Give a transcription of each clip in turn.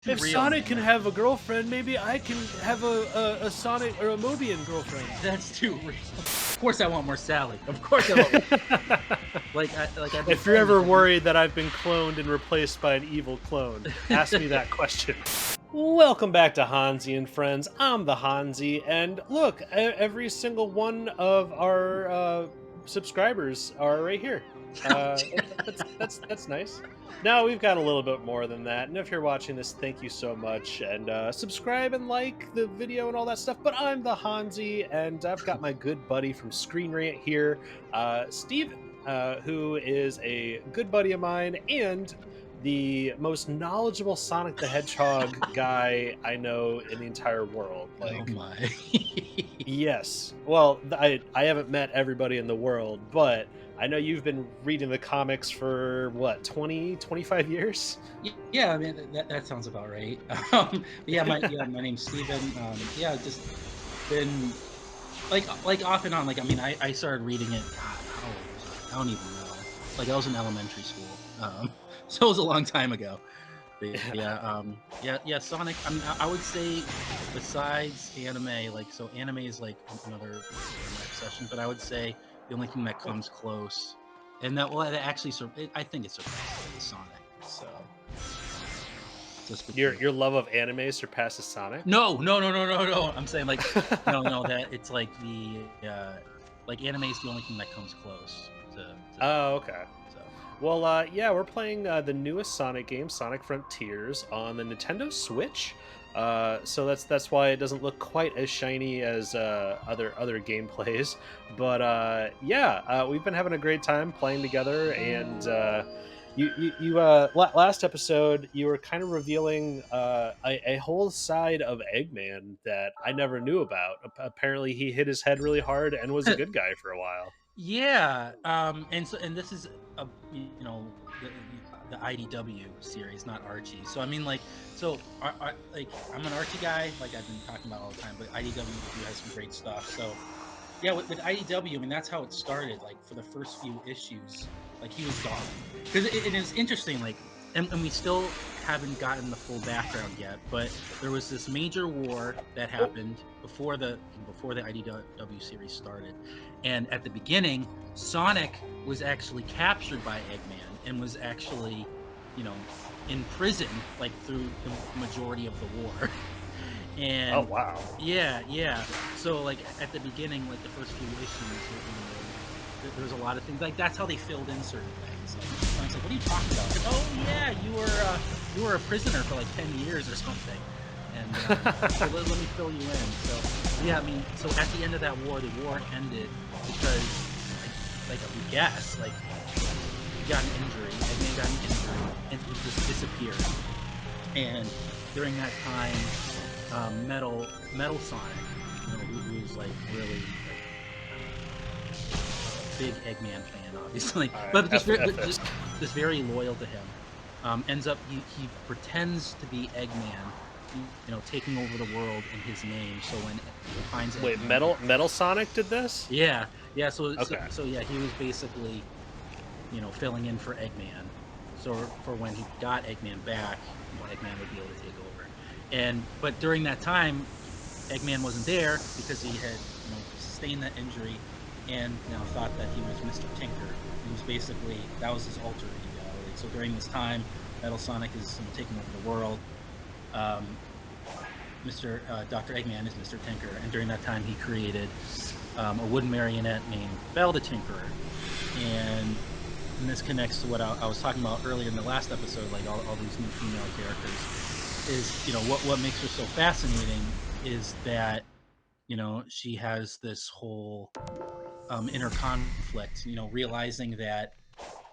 Too If real, Sonic can man. have a girlfriend, maybe I can have a Sonic or a Mobian girlfriend. That's too real. Of course, I want more Sally. Of course, I want more. Like I've been If you're saying, like ever I've been. worried that I've been cloned and replaced by an evil clone, ask me that question. Welcome back to Honzy and Friends. I'm the Honzy, and look, every single one of our subscribers are right here. That's nice. Now we've got a little bit more than that, and if you're watching this, thank you so much, and subscribe and like the video and all that stuff. But I'm the Honzy, and I've got my good buddy from Screen Rant here, Steven, who is a good buddy of mine and the most knowledgeable Sonic the Hedgehog guy I know in the entire world. Oh Like, my. yes. Well, I haven't met everybody in the world, but I know you've been reading the comics for what, 20, 25 years? Yeah, I mean that sounds about right. My name's Steven. Yeah, just been like off and on. Like I mean, I started reading it. God, how old was I? I don't even know. Like I was in elementary school. So it was a long time ago. But yeah, yeah. Sonic. I would say besides anime, like so, anime is like another part of my obsession. But I would say the only thing that Cool. comes close, and that well, it actually, I think it surpasses it is Sonic. So just Your because. your love of anime surpasses Sonic? No, no, no, no, no, no. I'm saying like, no, that it's like like anime is the only thing that comes close to Oh, Sonic. okay. So Well, yeah, we're playing the newest Sonic game, Sonic Frontiers, on the Nintendo Switch. So that's why it doesn't look quite as shiny as other gameplays. But yeah, we've been having a great time playing together. And last episode you were kind of revealing a whole side of Eggman that I never knew about. Apparently, he hit his head really hard and was a good guy for a while. yeah, and this is a the IDW series, not Archie. So I mean, like, like I'm an Archie guy, like I've been talking about all the time, but IDW has some great stuff. So yeah, with IDW, I mean, that's how it started. Like for the first few issues, like he was gone because it is interesting. Like, and we still haven't gotten the full background yet, but there was this major war that Oh, happened before the IDW series started, and at the beginning, Sonic was actually captured by Eggman and was actually, you know, imprisoned like through the majority of the war. oh And wow. yeah. So like at the beginning, like the first few issues, when there was a lot of things like that's how they filled in certain things. Like Sonic's like, "What are you talking about?" It's like, "Oh yeah, you were a prisoner for like 10 years or something." And so let me fill you in. So yeah, I mean, so at the end of that war, the war ended because like we guess like he got an injury, Eggman got an injury, and he just disappeared. And during that time, Metal Sonic, who's like really like a big Eggman fan, obviously, All right, but just very, F this. just very loyal to him. Ends up he pretends to be Eggman, taking over the world in his name. So when he finds Wait, Eggman, Metal Sonic did this? yeah. Okay. So yeah, he was basically filling in for Eggman. So for when he got Eggman back, Eggman would be able to take over. But during that time, Eggman wasn't there because he had, sustained that injury and thought that he was Mr. Tinker. He was basically that was his alter ego. Like so during this time, Metal Sonic is taking over the world. Um, Mr. Dr. Eggman is Mr. Tinker, and during that time, he created a wooden marionette named Belle the Tinkerer, and this connects to what I was talking about earlier in the last episode, like all these new female characters, is what makes her so fascinating is that she has this whole inner conflict, realizing that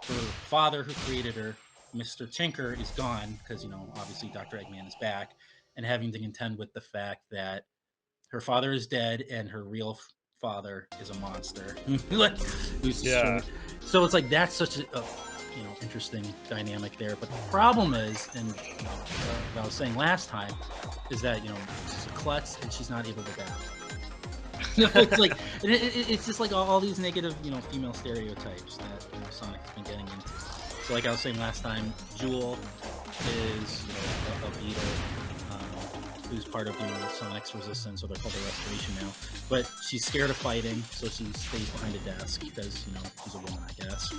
her father who created her, Mr. Tinker, is gone because obviously Dr. Eggman is back, and having to contend with the fact that her father is dead and her real father is a monster like who's Yeah. destroyed. So it's like that's such a interesting dynamic there. But the problem is, and what I was saying last time, is that she's a klutz and she's not able to battle. It's like it's just like all these negative female stereotypes that Sonic has been getting into. So like I was saying last time, Jewel. is, a beetle, who's part of, Sonic's resistance, or they're called the Restoration now. But she's scared of fighting, so she stays behind a desk because, she's a woman, I guess.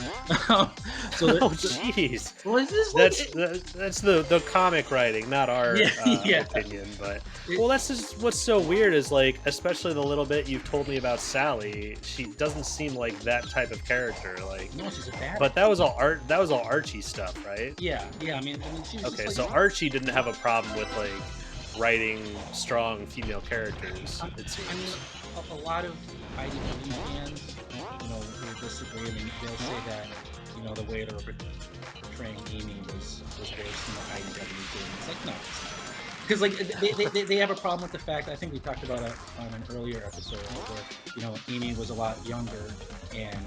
Um, so, Oh, so jeez. well, it's just like, That's the comic writing, not yeah, our yeah. opinion. But It, well, that's just what's so weird is like, especially the little bit you've told me about Sally. She doesn't seem like that type of character. Like, no, she's a badass. but that was all art. That was all Archie stuff, right? Yeah, yeah. I mean, she was just Okay, like, so Archie didn't have a problem with like writing strong female characters. It I mean, seems. a lot of IDW fans, will disagree. I mean, they'll say that, the way they were portraying Amy was worse than what IDW did. And it's like, no, it's not. Because like they have a problem with the fact, I think we talked about it on an earlier episode, where Amy was a lot younger, and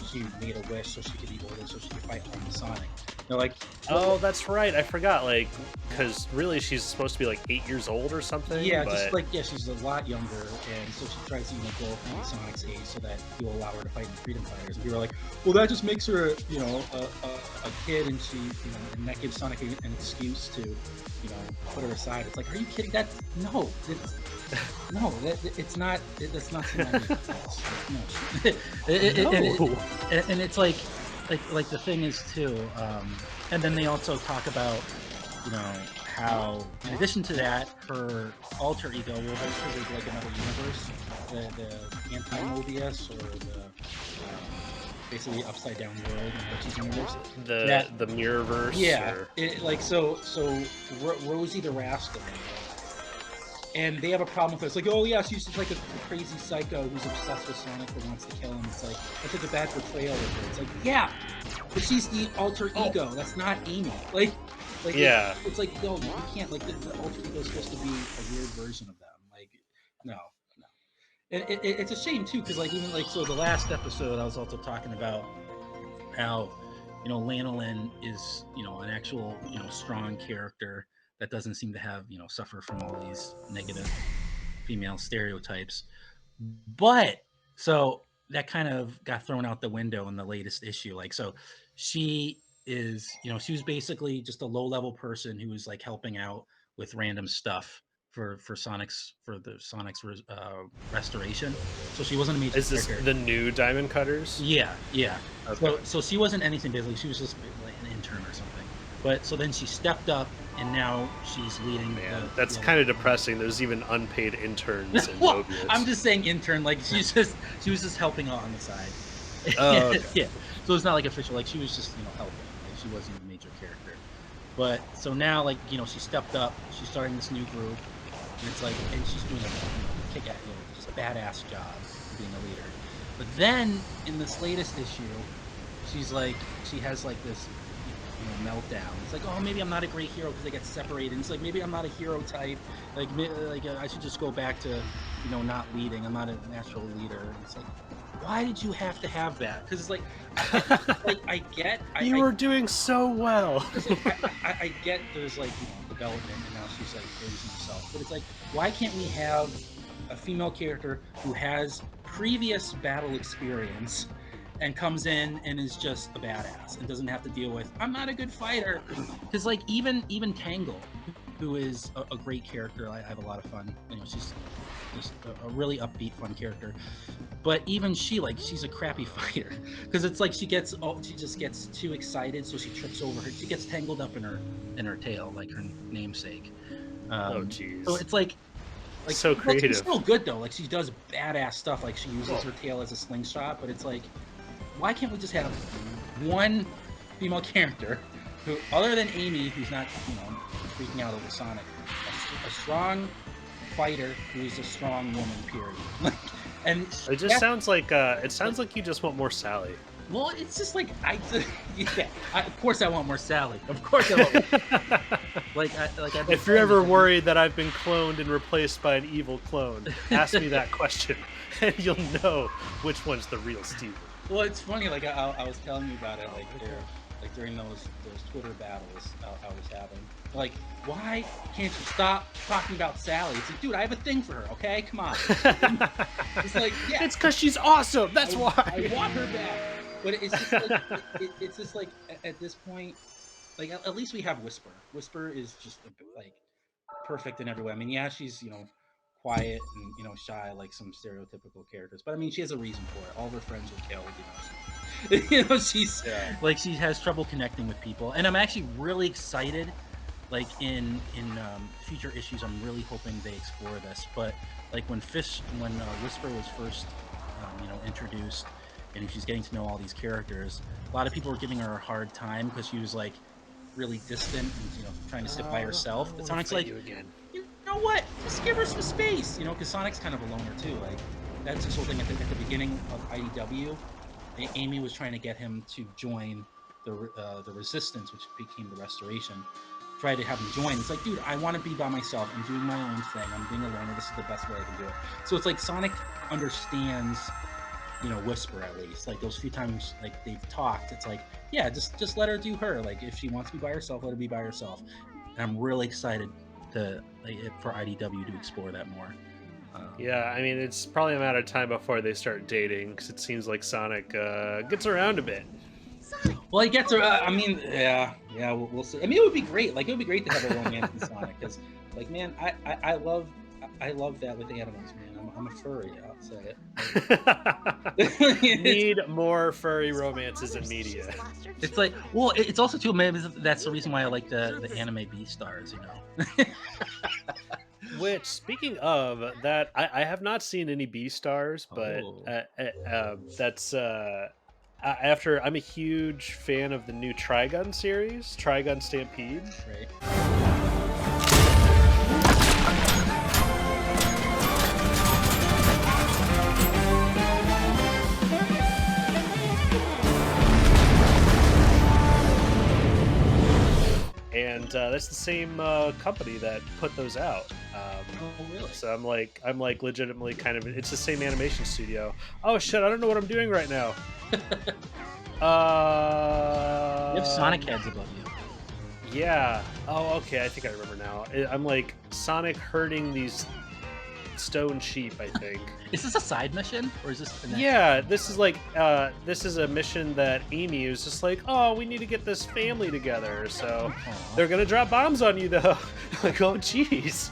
she made a wish so she could be older so she could fight along with Sonic. They're like, Oh, that's right. I forgot. Like, because really, she's supposed to be like 8 years old or something. yeah, just But like, yeah, she's a lot younger, and so she tries to go up to Sonic's age so that he will allow her to fight in the Freedom Fighters. And people are like, well, that just makes her, a kid, and and that gives Sonic an excuse to, put her aside. It's like, are you kidding? That's no, it's no, it's not. That's not cinematic. Like, no, no. and it's like, the thing is too. And then they also talk about, how in addition to that, her alter ego, well, because there's like another universe, the anti-Mobius, or the basically upside down world in Archie's universe. That, The Mirrorverse, yeah, or Rosie the Rascal, and they have a problem with her. It's like, oh yeah, she's just like a crazy psycho who's obsessed with Sonic but wants to kill him. It's like, that's like a bad portrayal of her. It's like, yeah, but she's the alter oh, ego. That's not Amy. yeah. it's like, no, you can't. Like, the alter ego is supposed to be a weird version of them. Like, no, no. And it's a shame too, because like, even like, so the last episode, I was also talking about how, Lanolin is, an actual, strong character that doesn't seem to have, suffer from all these negative female stereotypes. But so that kind of got thrown out the window in the latest issue. Like, so she is, she was basically just a low level person who was like helping out with random stuff for the Sonic's restoration. So she wasn't a major Is this character. the new Diamond Cutters? Yeah, yeah. Okay. So she wasn't anything basically. She was just like an intern or something. But so then she stepped up, and now she's leading Man, the that's other. kind of depressing. There's even unpaid interns in Well, I'm Mobius. just saying intern. Like, she was just helping out on the side. Oh, okay. Yeah. So it's not like official. Like, she was just, helping. Like, she wasn't a major character. But so now, like, she stepped up. She's starting this new group, and it's like, and she's doing a, kick at, just badass job of being a leader. But then in this latest issue, she has like this, meltdown. It's like, oh, maybe I'm not a great hero because I get separated. And it's like, maybe I'm not a hero type. I should just go back to, not leading. I'm not a natural leader. And it's like, why did you have to have that? Because it's like, I get, You were doing so well. because like, I get there's like, development, and now she's like raising herself, but it's like, why can't we have a female character who has previous battle experience and comes in and is just a badass and doesn't have to deal with, I'm not a good fighter. Because like, even Tangle, who is a great character, I have a lot of fun. She's just a really upbeat, fun character. But even she, like, she's a crappy fighter, because it's like, she just gets too excited, so she trips over her. She gets tangled up in her tail, like her namesake. Oh, So jeez. it's like, So but she's creative. still good though. Like, she does badass stuff. Like, she uses Well, her tail as a slingshot. But it's like, why can't we just have one female character who, other than Amy, who's not, freaking out over Sonic, a strong fighter who is a strong woman, period. Like, and that's, it sounds like you just want more Sally. well, it's just like, yeah. Of course, I want more Sally. Of course, I want more. I've been If you're saying this ever every. worried that I've been cloned and replaced by an evil clone, ask me that question, and you'll know which one's the real Steven. Well, it's funny. Like, I was telling you about it. Oh, Like, let it go. during those Twitter battles I was having. Like, why can't you stop talking about Sally? It's like, dude, I have a thing for her. Okay, come on. It's like, yeah, It's because she's awesome. That's I why. want her back. But it's just like, it's just like, at this point, like at least we have Whisper. Whisper is just like perfect in every way. I mean, yeah, she's quiet and shy like some stereotypical characters, but I mean she has a reason for it. All of her friends were killed. She's Yeah. like she has trouble connecting with people, and I'm actually really excited. Like in future issues, I'm really hoping they explore this. But like when Whisper was first introduced, and she's getting to know all these characters, a lot of people were giving her a hard time because she was like really distant and trying to sit by I herself. don't But want to Sonic's fight like, you again. you know what? Just give her some space, because Sonic's kind of a loner too. Like that's his whole thing at the beginning of IDW. Amy was trying to get him to join the Resistance, which became the Restoration. Try to have him join. It's like, dude, I want to be by myself. I'm doing my own thing. I'm being a loner. This is the best way I can do it. So it's like Sonic understands, Whisper at least. Like those few times like they've talked, it's like, yeah, just let her do her. Like if she wants to be by herself, let her be by herself. And I'm really excited to for IDW to explore that more. Yeah, I mean, it's probably a matter of time before they start dating because it seems like Sonic gets around a bit. Well, he gets her. I mean, yeah, we'll see. I mean, it would be great. Like, it would be great to have a romance in Sonic because, like, man, I love that with animals, man. I'm a furry. I'll say it. It's, Need more furry romances in media. it's like, well, it's also too. Maybe that's the reason why I like the anime B stars. Which, speaking of that, I have not seen any B stars, but Oh, that's after I'm a huge fan of the new Trigun series, Trigun Stampede. right. And that's the same company that put those out. Oh, really? So I'm like legitimately kind of it's the same animation studio. Oh shit! I don't know what I'm doing right now. You have Sonic Um, heads above you. yeah. Oh, okay. I think I remember now. I'm like Sonic herding these stone sheep. I think. Is this a side mission or is this the next? Yeah, this is like this is a mission that Amy is just like, oh, we need to get this family together. So Aw. they're gonna drop bombs on you though. Like, oh jeez.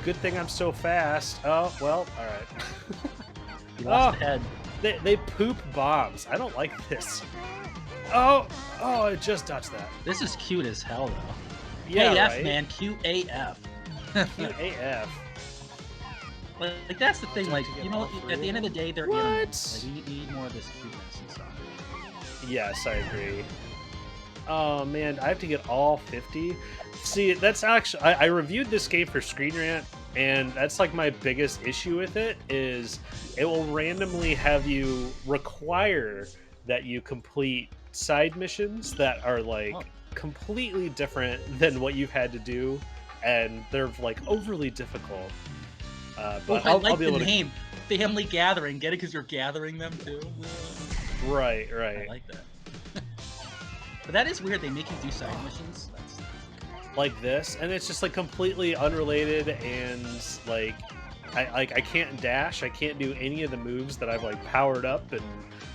Good thing I'm so fast. Oh well, all right. You lost Oh, the head. they poop bombs. I don't like this. Oh, oh, I just dodged that. This is cute as hell, though. Yeah, AF, right. man, cute AF. Cute AF. Like that's the thing. To Like get all three at the of end of the them? day, they're What? animals. Like you need more of this cuteness and stuff. Yes, I agree. Oh man, I have to get all 50. See, that's actually I reviewed this game for Screen Rant, and that's like my biggest issue with it is it will randomly have you require that you complete side missions that are Oh, like completely different than what you've had to do, and they're like overly difficult. oh, But I I'll like be the able to. name, Family Gathering. Get it because you're gathering them too. Right, I right. like that. But that is weird. They make you do side missions. That's Like this, and it's just like completely unrelated, and like I can't dash, I can't do any of the moves that I've like powered up and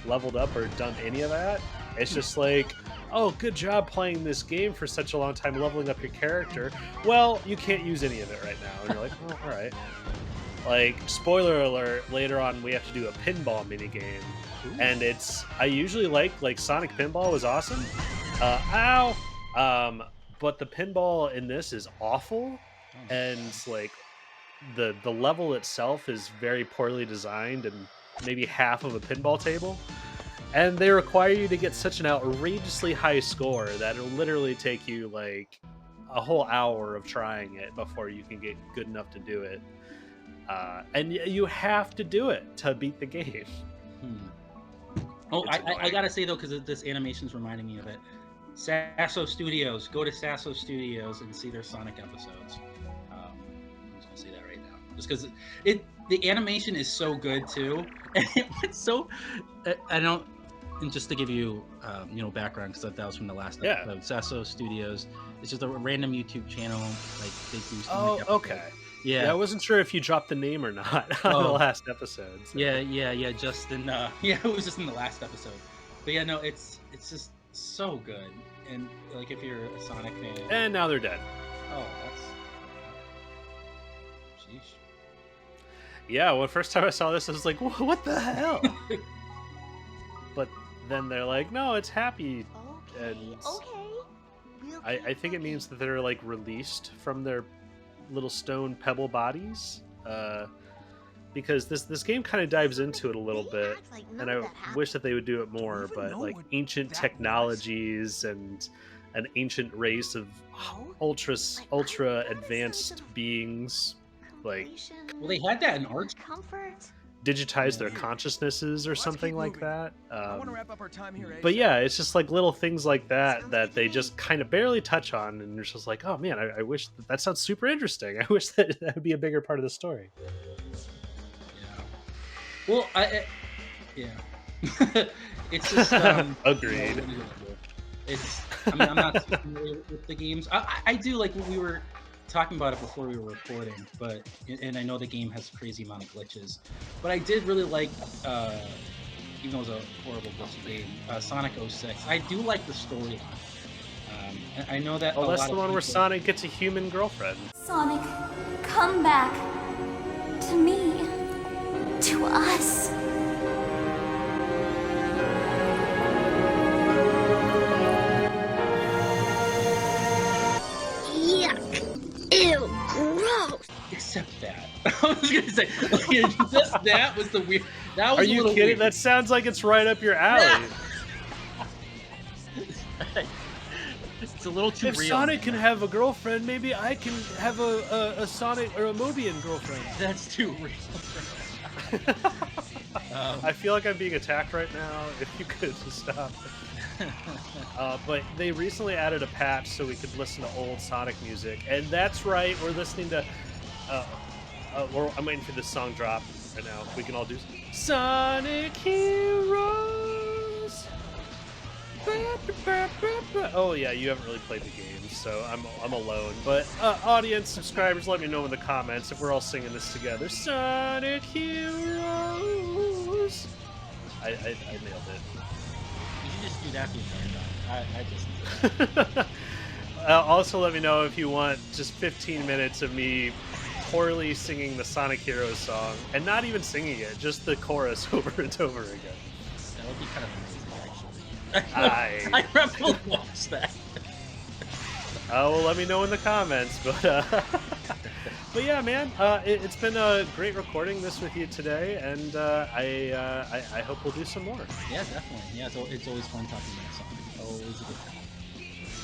leveled up or done any of that. It's just like, oh, good job playing this game for such a long time, leveling up your character. Well, you can't use any of it right now, and you're like, oh, all right. Like, spoiler alert, later on we have to do a pinball mini game, Ooh. and it's I usually like Sonic Pinball was awesome. Ow. But the pinball in this is awful, Oh. and like the level itself is very poorly designed and maybe half of a pinball table. And they require you to get such an outrageously high score that it'll literally take you like a whole hour of trying it before you can get good enough to do it. And you have to do it to beat the game. Hmm. Oh, It's I annoying. gotta say though, because this animation's reminding me of it. Sasso Studios. Go to Sasso Studios and see their Sonic episodes. I'm just gonna say that right now, just because the animation is so good too, and it's so I don't. And just to give you background, because that was from the last Yeah. episode. Sasso Studios. It's just a random YouTube channel. Like they do Sonic Oh, episodes. okay. Yeah, I Yeah. wasn't sure if you dropped the name or not on the Oh, last episode. So yeah. Justin. Yeah, it was just in the last episode. But yeah, no, it's just so good. And like if you're a Sonic fan, And now they're dead. oh, that's sheesh. Yeah, well, first time I saw this, I was like, what the hell? But then they're like, no, it's happy. Okay, And okay. We'll I keep think it looking. means that they're like released from their little stone pebble bodies. Because this game kind of dives into it a little They bit, act like none and of I that happened. wish that they would do it Do we more. even But know like what ancient that was? technologies and an ancient race of Oh, ultra like, I ultra got a sense advanced of beings like completion, Well, they had that in Arch. comfort. digitize their Yeah. consciousnesses or Let's something keep like moving. that. I want to wrap up our time here. But ASAP. yeah, it's just like little things like that Sounds that good they to just me. kind of barely touch on, and you're just like, oh man, I wish that sounds super interesting. I wish that would be a bigger part of the story. Yeah. Well, yeah. It's just Agreed. what are you gonna do? It's I mean I'm not too familiar with the games. I do like we were talking about it before we were recording, but and I know the game has a crazy amount of glitches, but I did really like even though it was a horrible glitchy game, Sonic '06. I do like the storyline. And I know that Well, a that's lot the of one where people. Sonic gets a human girlfriend. Sonic, come back. To me. To us. Yuck! Ew! Gross! Except that. I was gonna say that was the weird. That was Are a you little kidding? weird. That sounds like it's right up your alley. It's a little too If real. Sonic man. can have a girlfriend, maybe I can have a Sonic or a Mobian girlfriend. That's too real. I feel like I'm being attacked right now. If you could just stop. But they recently added a patch so we could listen to old Sonic music, and that's right. We're listening to. I'm waiting for this song drop right now. We can all do Sonic Heroes. Oh yeah, you haven't really played the game, so I'm alone. But audience, subscribers, let me know in the comments if we're all singing this together. Sonic Heroes. I nailed it. You should just do that the entire time. I just. Also, let me know if you want just 15 minutes of me poorly singing the Sonic Heroes song, and not even singing it, just the chorus over and over again. That would be kind of amazing, actually. I I remember watch that. well, let me know in the comments. But yeah, man, it's been a great recording this with you today, and I hope we'll do some more. Yeah, definitely. Yeah, it's always fun talking about Sonic. Always a good time.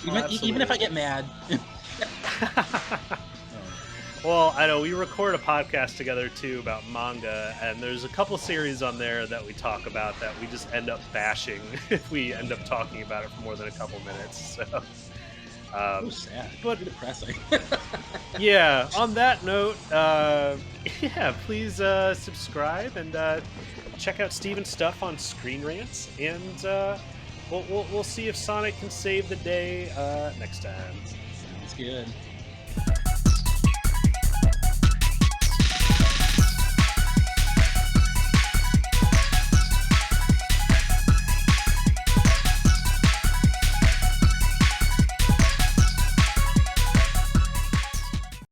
Oh, Even if I get mad. Well, I know we record a podcast together too about manga, and there's a couple series on there that we talk about that we just end up bashing if we end up talking about it for more than a couple minutes. So, Oh, sad. but Depressing. yeah, on that note, yeah, please subscribe and check out Steven's stuff on Screen Rants, and we'll see if Sonic can save the day next time. Sounds good.